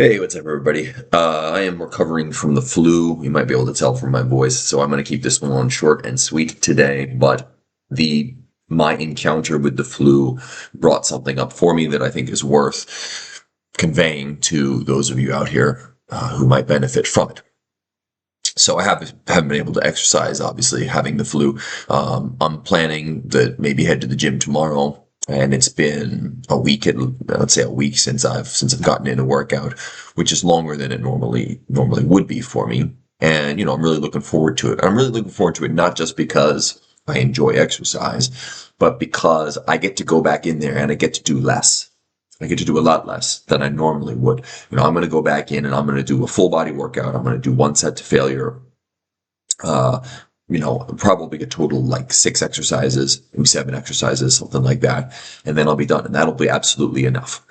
Hey, what's up, everybody? I am recovering from the flu. You might be able to tell from my voice, so I'm going to keep this one short and sweet today. But my encounter with the flu brought something up for me that I think is worth conveying to those of you out here who might benefit from it. So I haven't been able to exercise, obviously, having the flu. I'm planning to maybe head to the gym tomorrow, and it's been a week, let's say a week since I've gotten in a workout, which is longer than it normally would be for me. And I'm really looking forward to it. I'm really looking forward to it not just because I enjoy exercise, but because I get to go back in there and I get to do less. I get to do a lot less than I normally would. I'm going to go back in and I'm going to do a full body workout. I'm going to do one set to failure. Probably a total like 6 exercises, maybe 7 exercises, something like that. And then I'll be done. And that'll be absolutely enough.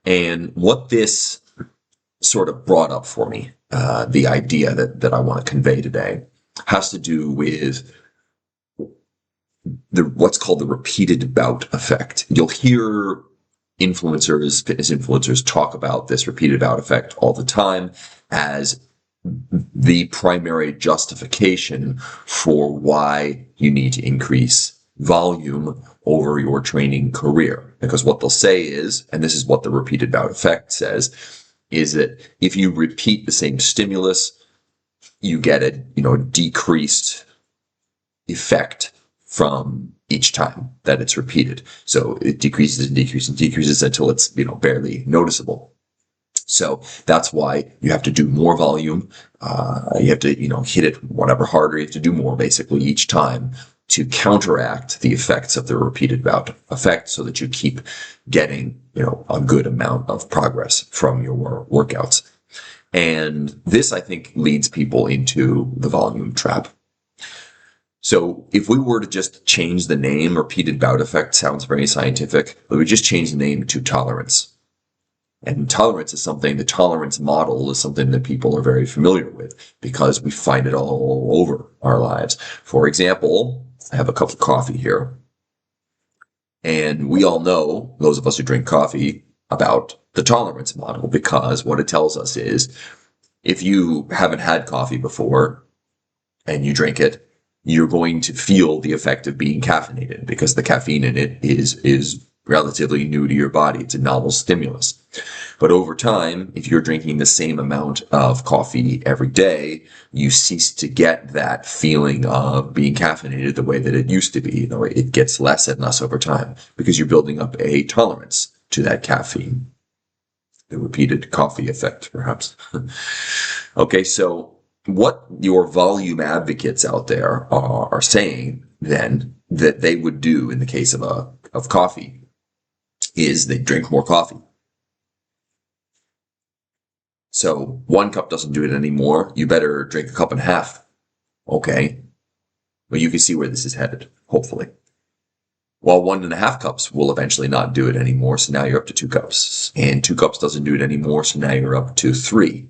And what this sort of brought up for me, the idea that I want to convey today, has to do with what's called the repeated bout effect. You'll hear fitness influencers talk about this repeated bout effect all the time as the primary justification for why you need to increase volume over your training career. Because what they'll say is, and this is what the repeated bout effect says, is that if you repeat the same stimulus, you get a decreased effect from each time that it's repeated. So it decreases and decreases and decreases until it's barely noticeable. So that's why you have to do more volume. You have to hit it whatever harder. You have to do more basically each time to counteract the effects of the repeated bout effect, so that you keep getting a good amount of progress from your workouts. And this, I think, leads people into the volume trap. So if we were to just change the name, repeated bout effect sounds very scientific, but we just change the name to tolerance. And the tolerance model is something that people are very familiar with because we find it all over our lives. For example, I have a cup of coffee here. And we all know, those of us who drink coffee, about the tolerance model, because what it tells us is if you haven't had coffee before and you drink it, you're going to feel the effect of being caffeinated because the caffeine in it is relatively new to your body. It's a novel stimulus. But over time, if you're drinking the same amount of coffee every day, you cease to get that feeling of being caffeinated the way that it used to be. It gets less and less over time because you're building up a tolerance to that caffeine. The repeated coffee effect, perhaps. Okay, so what your volume advocates out there are saying then that they would do in the case of coffee is they drink more coffee. So 1 cup doesn't do it anymore. You better drink a cup and a half. Okay. Well, you can see where this is headed, hopefully. Well, 1.5 cups will eventually not do it anymore. So now you're up to 2 cups. And 2 cups doesn't do it anymore. So now you're up to 3.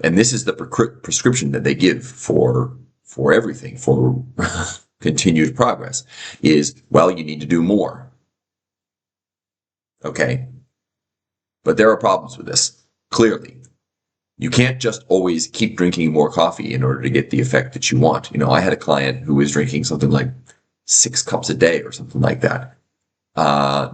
And this is the prescription that they give for everything, for continued progress, is, well, you need to do more. Okay. But there are problems with this, clearly. You can't just always keep drinking more coffee in order to get the effect that you want. I had a client who was drinking something like 6 cups a day or something like that.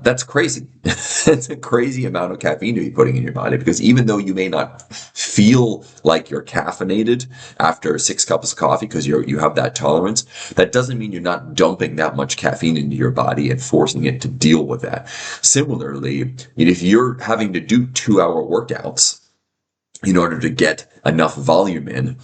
That's crazy. That's a crazy amount of caffeine to be putting in your body, because even though you may not feel like you're caffeinated after 6 cups of coffee because you have that tolerance, that doesn't mean you're not dumping that much caffeine into your body and forcing it to deal with that. Similarly, if you're having to do 2-hour workouts in order to get enough volume in,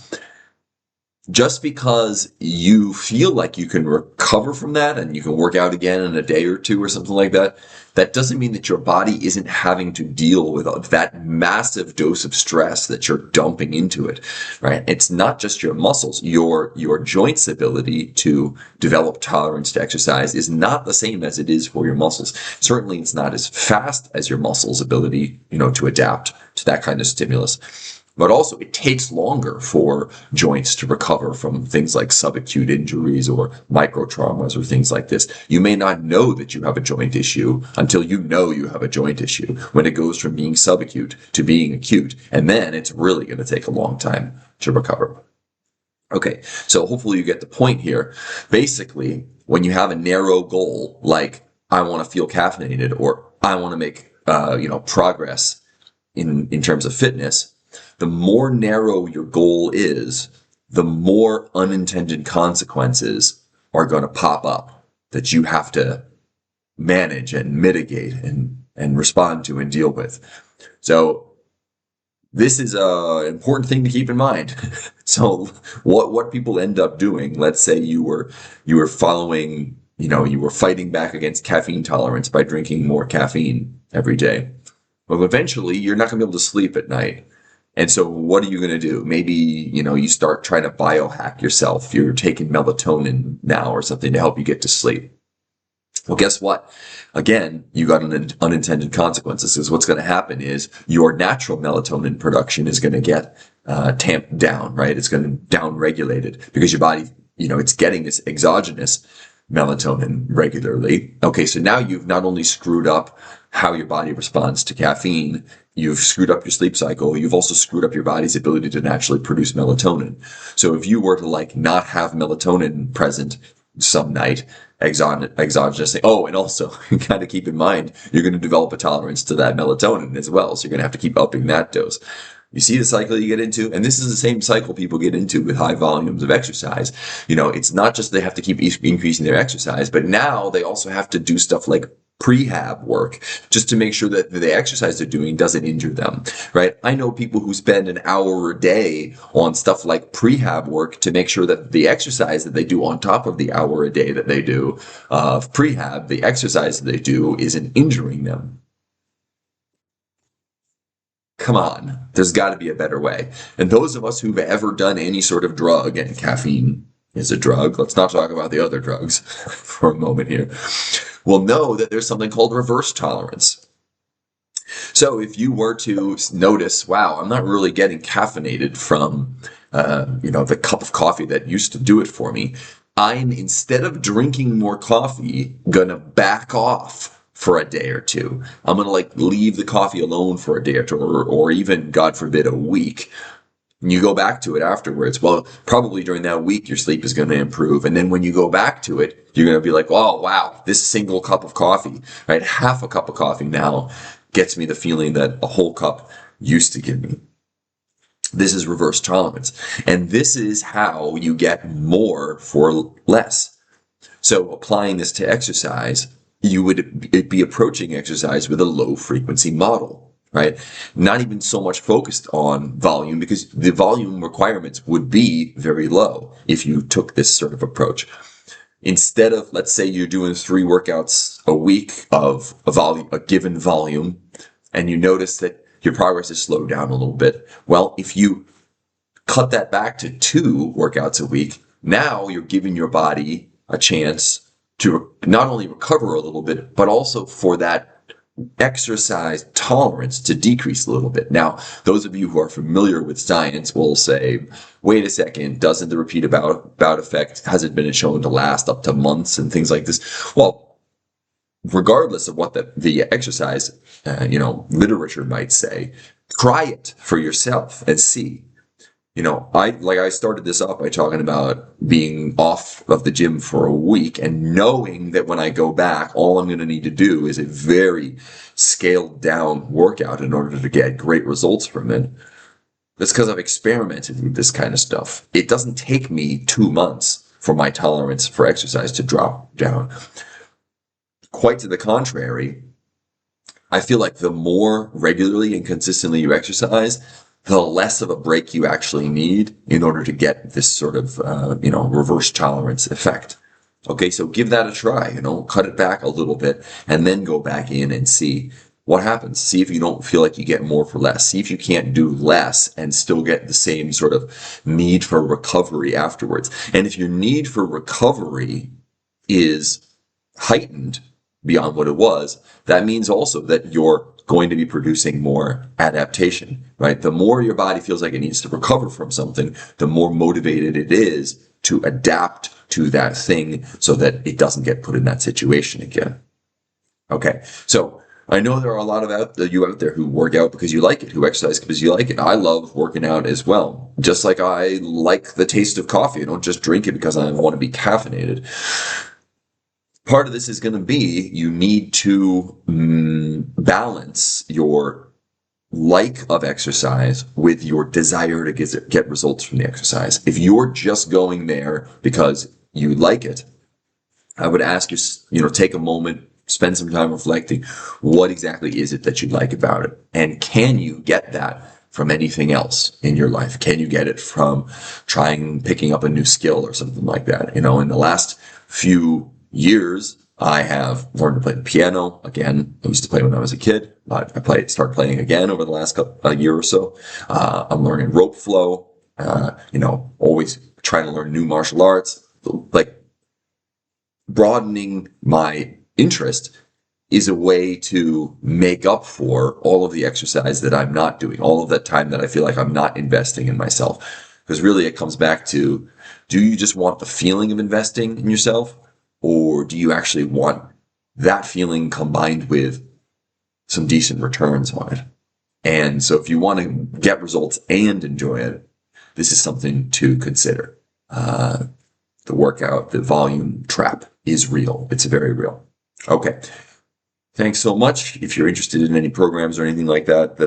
just because you feel like you can recover from that and you can work out again in a day or 2 or something like that, that doesn't mean that your body isn't having to deal with that massive dose of stress that you're dumping into it, right? It's not just your muscles. Your joints' ability to develop tolerance to exercise is not the same as it is for your muscles. Certainly, it's not as fast as your muscles' ability, to adapt to that kind of stimulus. But also, it takes longer for joints to recover from things like subacute injuries or microtraumas or things like this. You may not know that you have a joint issue until you know you have a joint issue, when it goes from being subacute to being acute. And then it's really going to take a long time to recover. Okay, so hopefully you get the point here. Basically, when you have a narrow goal, like I want to feel caffeinated, or I want to make progress in terms of fitness, the more narrow your goal is, the more unintended consequences are going to pop up that you have to manage and mitigate and respond to and deal with. So this is an important thing to keep in mind. So what people end up doing, let's say you were following, you were fighting back against caffeine tolerance by drinking more caffeine every day. Well, eventually you're not going to be able to sleep at night. And so what are you going to do? Maybe, you start trying to biohack yourself. You're taking melatonin now or something to help you get to sleep. Well, guess what? Again, you got an unintended consequences, because what's going to happen is your natural melatonin production is going to get tamped down, right? It's going to down-regulated because your body, it's getting this exogenous melatonin regularly. Okay, so now you've not only screwed up how your body responds to caffeine, you've screwed up your sleep cycle, you've also screwed up your body's ability to naturally produce melatonin. So if you were to not have melatonin present some night, exogenously, and also you got to keep in mind, you're going to develop a tolerance to that melatonin as well. So you're going to have to keep upping that dose. You see the cycle you get into? And this is the same cycle people get into with high volumes of exercise. It's not just they have to keep increasing their exercise, but now they also have to do stuff like prehab work just to make sure that the exercise they're doing doesn't injure them, right? I know people who spend an hour a day on stuff like prehab work to make sure that the exercise that they do on top of the hour a day that they do of prehab, the exercise that they do isn't injuring them. Come on, there's got to be a better way. And those of us who've ever done any sort of drug, and caffeine is a drug, let's not talk about the other drugs for a moment here, will know that there's something called reverse tolerance. So if you were to notice, wow, I'm not really getting caffeinated from, the cup of coffee that used to do it for me, I'm, instead of drinking more coffee, gonna back off for a day or two. I'm going to leave the coffee alone for a day or two, or even, God forbid, a week. And you go back to it afterwards. Well, probably during that week, your sleep is going to improve. And then when you go back to it, you're going to be like, oh, wow, this single cup of coffee, right? Half a cup of coffee now gets me the feeling that a whole cup used to give me. This is reverse tolerance. And this is how you get more for less. So applying this to exercise, you would be approaching exercise with a low frequency model, right? Not even so much focused on volume, because the volume requirements would be very low if you took this sort of approach. Instead of, let's say you're doing 3 workouts a week of a given volume, and you notice that your progress is slowed down a little bit. Well, if you cut that back to 2 workouts a week, now you're giving your body a chance to not only recover a little bit, but also for that exercise tolerance to decrease a little bit. Now, those of you who are familiar with science will say, wait a second, doesn't the repeat bout effect, hasn't been shown to last up to months and things like this? Well, regardless of what the exercise, literature might say, try it for yourself and see. I started this off by talking about being off of the gym for a week and knowing that when I go back, all I'm going to need to do is a very scaled down workout in order to get great results from it. That's because I've experimented with this kind of stuff. It doesn't take me 2 months for my tolerance for exercise to drop down. Quite to the contrary, I feel like the more regularly and consistently you exercise, the less of a break you actually need in order to get this sort of, reverse tolerance effect. Okay, so give that a try, cut it back a little bit and then go back in and see what happens. See if you don't feel like you get more for less. See if you can't do less and still get the same sort of need for recovery afterwards. And if your need for recovery is heightened beyond what it was, that means also that your going to be producing more adaptation, right? The more your body feels like it needs to recover from something, the more motivated it is to adapt to that thing so that it doesn't get put in that situation again. Okay, so I know there are a lot of you out there who work out because you like it, who exercise because you like it. I love working out as well. Just like I like the taste of coffee. I don't just drink it because I want to be caffeinated. Part of this is going to be you need to balance your like of exercise with your desire to get results from the exercise. If you're just going there because you like it, I would ask you, take a moment, spend some time reflecting. What exactly is it that you like about it? And can you get that from anything else in your life? Can you get it from picking up a new skill or something like that? In the last few years, I have learned to play the piano again. I used to play when I was a kid. Started playing again over the last year or so. I'm learning rope flow. Always trying to learn new martial arts. Like broadening my interest is a way to make up for all of the exercise that I'm not doing, all of that time that I feel like I'm not investing in myself. Because really it comes back to, do you just want the feeling of investing in yourself? Or do you actually want that feeling combined with some decent returns on it? And so if you want to get results and enjoy it, this is something to consider. The workout, the volume trap is real. It's very real. Okay. Thanks so much. If you're interested in any programs or anything like that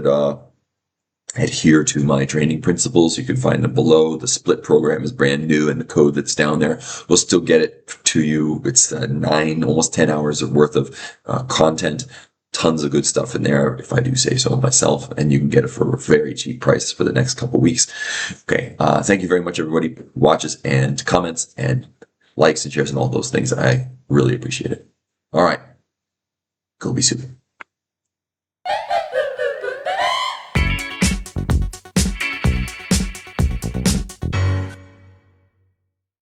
adhere to my training principles, you can find them below. The split program is brand new, and the code that's down there will still get it to you. It's 9, almost 10 hours worth of content. Tons of good stuff in there, if I do say so myself, and you can get it for a very cheap price for the next couple weeks. Okay. Thank you very much, everybody who watches and comments and likes and shares and all those things. I really appreciate it. All right. Go be super.